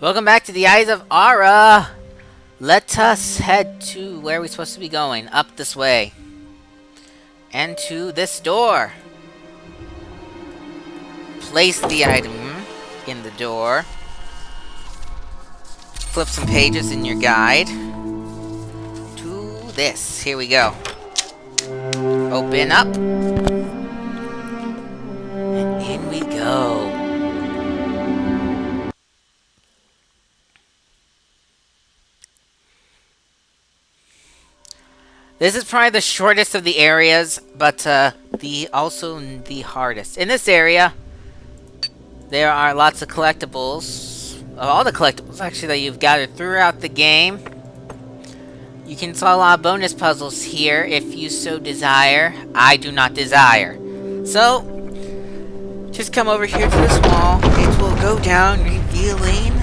Welcome back to the Eyes of Ara. Let us head to where we're supposed to be going. Up this way. And to this door. Place the item in the door. Flip some pages in your guide. To this. Here we go. Open up. And in we go. This is probably the shortest of the areas, but also the hardest. In this area, there are lots of collectibles. All the collectibles, actually, that you've gathered throughout the game. You can solve a lot of bonus puzzles here if you so desire. I do not desire. So, just come over here to this wall. It will go down, revealing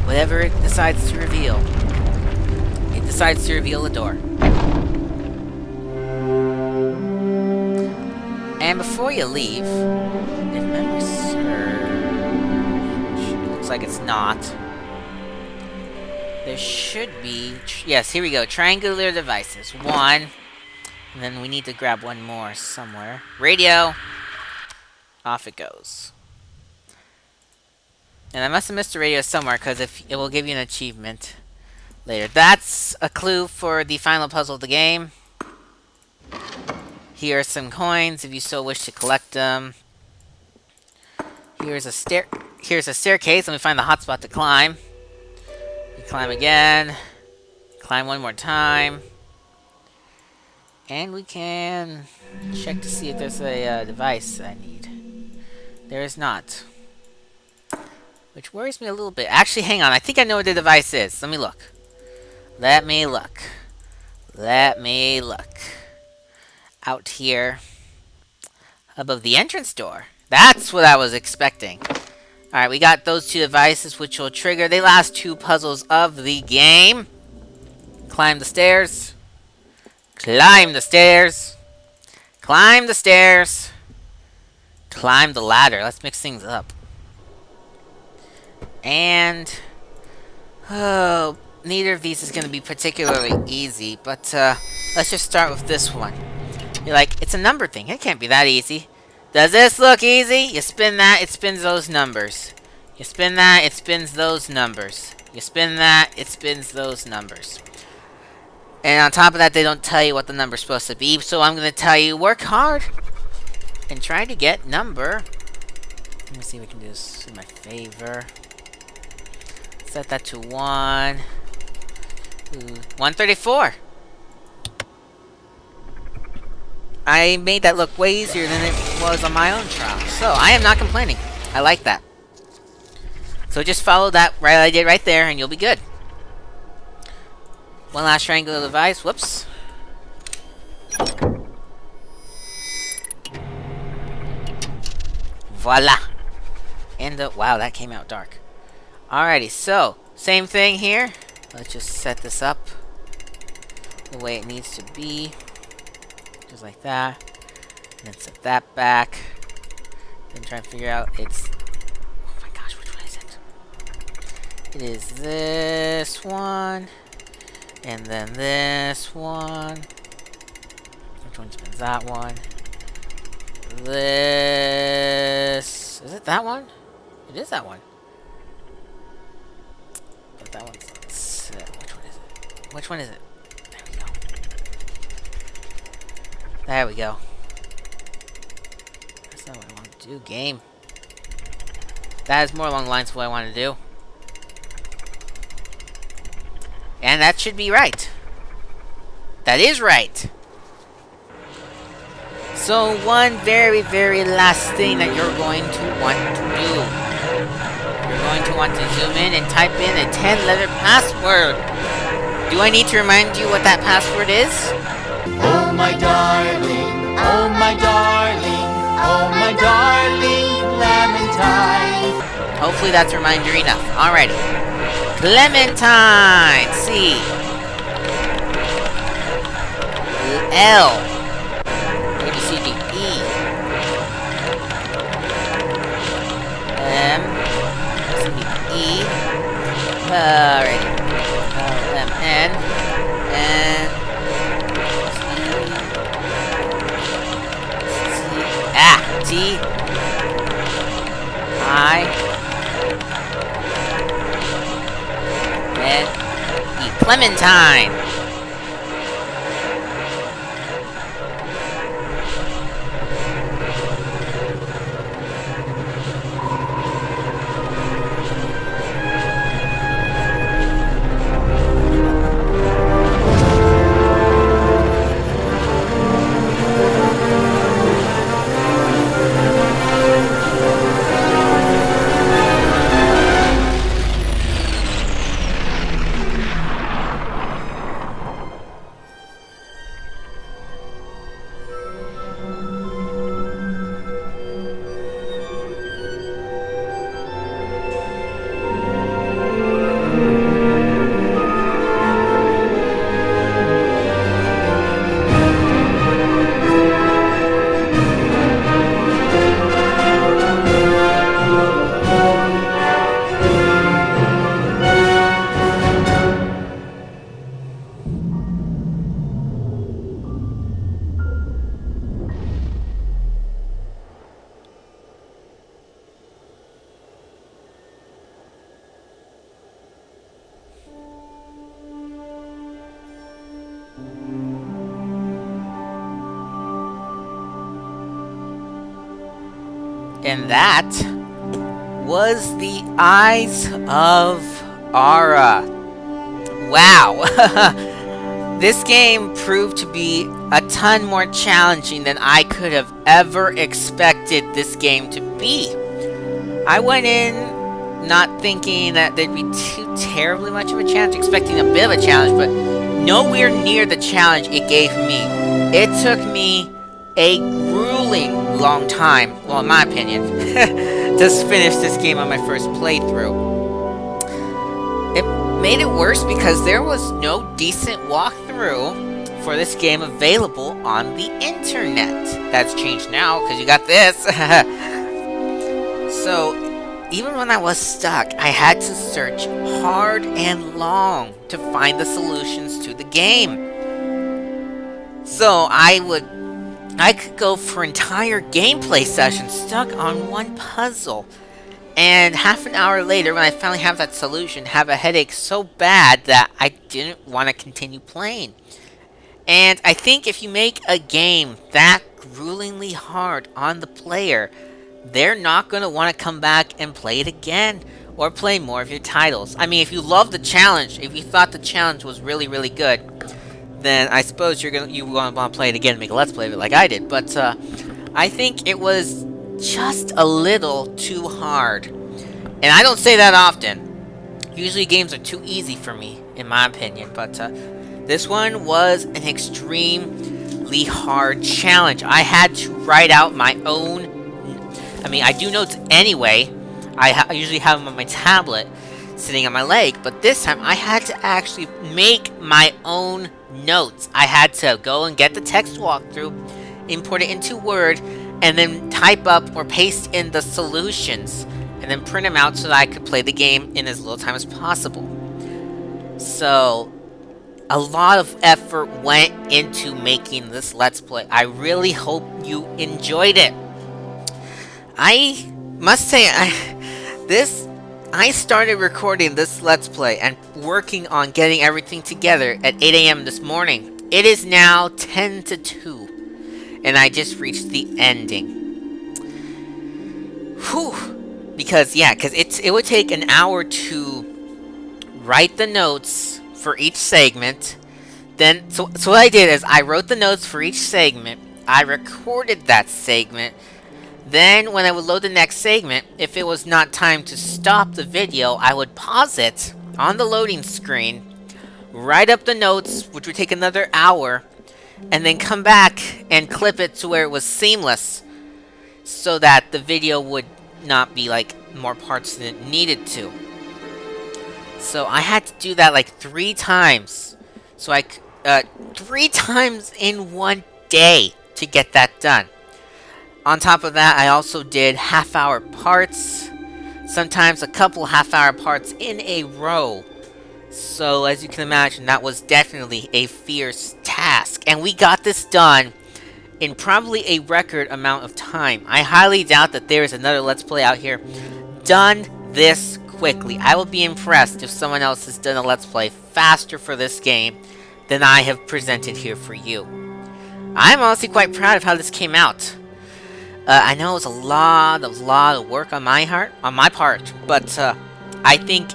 whatever it decides to reveal. It decides to reveal a door. And before you leave, if memory serves, it looks like it's not. There should be, yes, here we go. Triangular devices. One. And then we need to grab one more somewhere. Radio. Off it goes. And I must have missed the radio somewhere because if it will give you an achievement later. That's a clue for the final puzzle of the game. Here are some coins if you so wish to collect them. Here's a staircase. Let me find the hot spot to climb. You climb again. Climb one more time. And we can check to see if there's a device I need. There is not. Which worries me a little bit. Actually, hang on. I think I know what the device is. Let me look. Let me look. Let me look. Out here. Above the entrance door. That's what I was expecting. Alright, we got those two devices which will trigger the last two puzzles of the game. Climb the stairs. Climb the stairs. Climb the stairs. Climb the ladder. Let's mix things up. And oh, neither of these is going to be particularly easy, but let's just start with this one. You're like, it's a number thing. It can't be that easy. Does this look easy? You spin that, it spins those numbers. You spin that, it spins those numbers. You spin that, it spins those numbers. And on top of that, they don't tell you what the number's supposed to be, so I'm going to tell you, work hard and try to get number. Let me see if we can do this in my favor. Set that to 1. 134. I made that look way easier than it was on my own trial. So, I am not complaining. I like that. So just follow that right I did right there and you'll be good. One last triangular device. Whoops. Voila. And wow, that came out dark. Alrighty, so same thing here. Let's just set this up the way it needs to be. Just like that. And then set that back. Then try and figure out it's... Oh my gosh, which one is it? It is this one. And then this one. Which one spins that one? This... Is it that one? It is that one. But that one's... Which one is it? Which one is it? There we go. There we go. That's not what I want to do, game. That is more along the lines of what I want to do. And that should be right. That is right. So one very, very last thing that you're going to want to do. You're going to want to zoom in and type in a 10-letter password. Do I need to remind you what that password is? Oh my darling, oh my darling, oh my darling Clementine. Hopefully that's a reminder enough. Alrighty. Clementine! C. L. A, B, C, D, E. M. C, D, E. Clementine. And that was the Eyes of Ara. Wow. This game proved to be a ton more challenging than I could have ever expected this game to be. I went in not thinking that there'd be too terribly much of a challenge, expecting a bit of a challenge, but nowhere near the challenge it gave me. It took me a grueling long time, well, in my opinion, to finish this game on my first playthrough. It made it worse because there was no decent walkthrough for this game available on the internet. That's changed now because you got this. So, even when I was stuck, I had to search hard and long to find the solutions to the game. So, I could go for entire gameplay sessions stuck on one puzzle. And half an hour later, when I finally have that solution, have a headache so bad that I didn't want to continue playing. And I think if you make a game that gruelingly hard on the player, they're not going to want to come back and play it again or play more of your titles. I mean, if you love the challenge, if you thought the challenge was really, really good, then I suppose you want to play it again and make a let's play of it like I did. But I think it was just a little too hard. And I don't say that often. Usually games are too easy for me, in my opinion. But this one was an extremely hard challenge. I had to write out my own... I mean, I do notes anyway. I usually have them on my tablet, sitting on my leg. But this time, I had to actually make my own notes. I had to go and get the text walkthrough, import it into Word, and then type up or paste in the solutions, and then print them out so that I could play the game in as little time as possible. So, a lot of effort went into making this Let's Play. I really hope you enjoyed it. I must say, I started recording this Let's Play and working on getting everything together at 8 a.m. this morning. It is now 10 to 2. And I just reached the ending. Whew. Because it would take an hour to write the notes for each segment. Then, so what I did is I wrote the notes for each segment. I recorded that segment. Then, when I would load the next segment, if it was not time to stop the video, I would pause it on the loading screen, write up the notes, which would take another hour, and then come back and clip it to where it was seamless, so that the video would not be like more parts than it needed to. So I had to do that like 3 times. So 3 times in one day to get that done. On top of that, I also did half-hour parts, sometimes a couple half-hour parts in a row. So, as you can imagine, that was definitely a fierce task. And we got this done in probably a record amount of time. I highly doubt that there is another Let's Play out here done this quickly. I will be impressed if someone else has done a Let's Play faster for this game than I have presented here for you. I'm honestly quite proud of how this came out. I know it was a lot of work on my part, but I think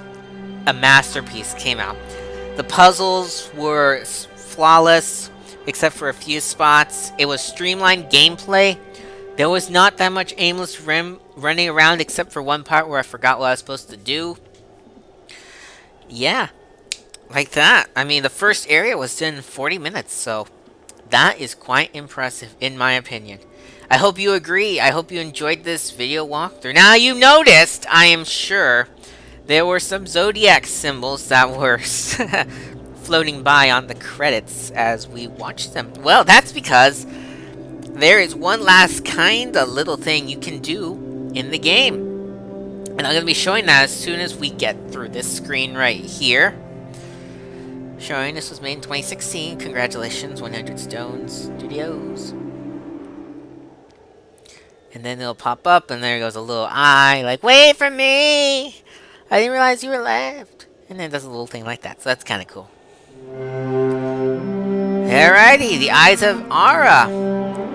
a masterpiece came out. The puzzles were flawless, except for a few spots. It was streamlined gameplay. There was not that much aimless running around, except for one part where I forgot what I was supposed to do. Yeah, like that. I mean, the first area was done in 40 minutes, so that is quite impressive, in my opinion. I hope you agree. I hope you enjoyed this video walkthrough. Now, you noticed, I am sure, there were some zodiac symbols that were floating by on the credits as we watched them. Well, that's because there is one last kind of little thing you can do in the game. And I'm going to be showing that as soon as we get through this screen right here. Showing this was made in 2016. Congratulations, 100 Stones Studios. And then it'll pop up, and there goes a little eye, like, wait for me! I didn't realize you were left. And then it does a little thing like that, so that's kind of cool. Alrighty, the Eyes of Ara.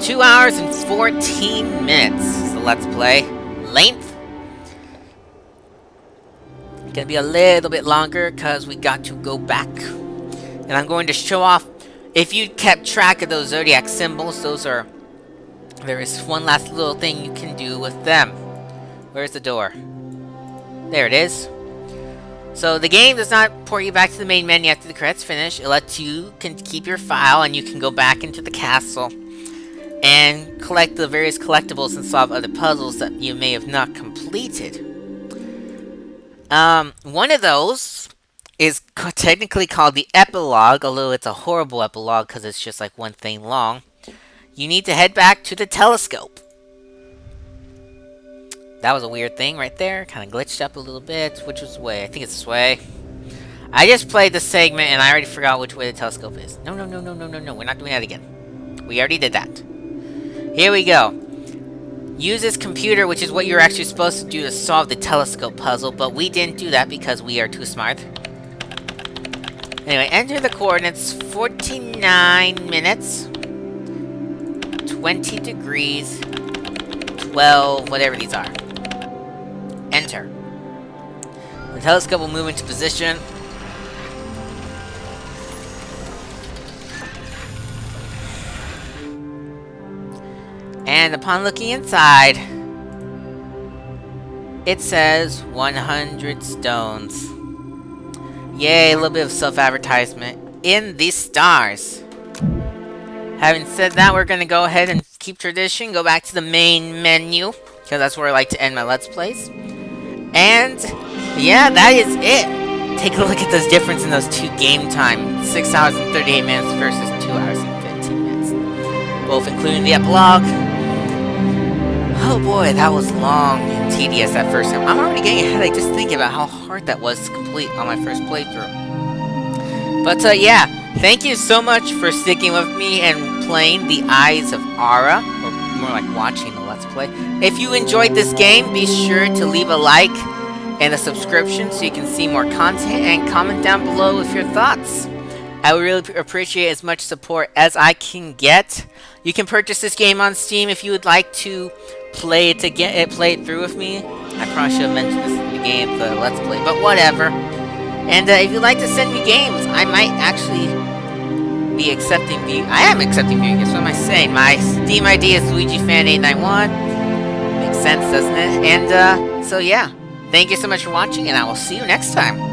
2 hours and 14 minutes is the Let's Play length. Gonna be a little bit longer, because we got to go back. And I'm going to show off, if you kept track of those zodiac symbols, there is one last little thing you can do with them. Where's the door? There it is. So the game does not port you back to the main menu after the credits finish. It lets you keep your file, and you can go back into the castle and collect the various collectibles and solve other puzzles that you may have not completed. One of those is technically called the epilogue, although it's a horrible epilogue because it's just like one thing long. You need to head back to the telescope. That was a weird thing right there. Kind of glitched up a little bit. Which was the way? I think it's this way. I just played the segment and I already forgot which way the telescope is. No. We're not doing that again. We already did that. Here we go. Use this computer, which is what you're actually supposed to do to solve the telescope puzzle, but we didn't do that because we are too smart. Anyway, enter the coordinates 49 minutes, 20 degrees, 12, whatever these are. Enter. The telescope will move into position. And upon looking inside, it says 100 stones. Yay, a little bit of self-advertisement in the stars. Having said that, we're going to go ahead and keep tradition, go back to the main menu, because that's where I like to end my Let's Plays. And, yeah, that is it. Take a look at this difference in those two game time. 6 hours and 38 minutes versus 2 hours and 15 minutes. Both including the epilogue. Oh boy, that was long and tedious that first time. I'm already getting a headache just thinking about how hard that was to complete on my first playthrough. But, yeah, thank you so much for sticking with me and playing the Eyes of Ara, or more like watching the Let's Play. If you enjoyed this game, be sure to leave a like and a subscription so you can see more content, and comment down below with your thoughts. I would really appreciate as much support as I can get. You can purchase this game on Steam if you would like to play it through with me. I probably should have mentioned this in the beginning of the Let's Play, but whatever. And if you'd like to send me games, I might actually be accepting view. I am accepting view. Guess what am I saying? My Steam ID is LuigiFan891. Makes sense, doesn't it? And so yeah, thank you so much for watching, and I will see you next time.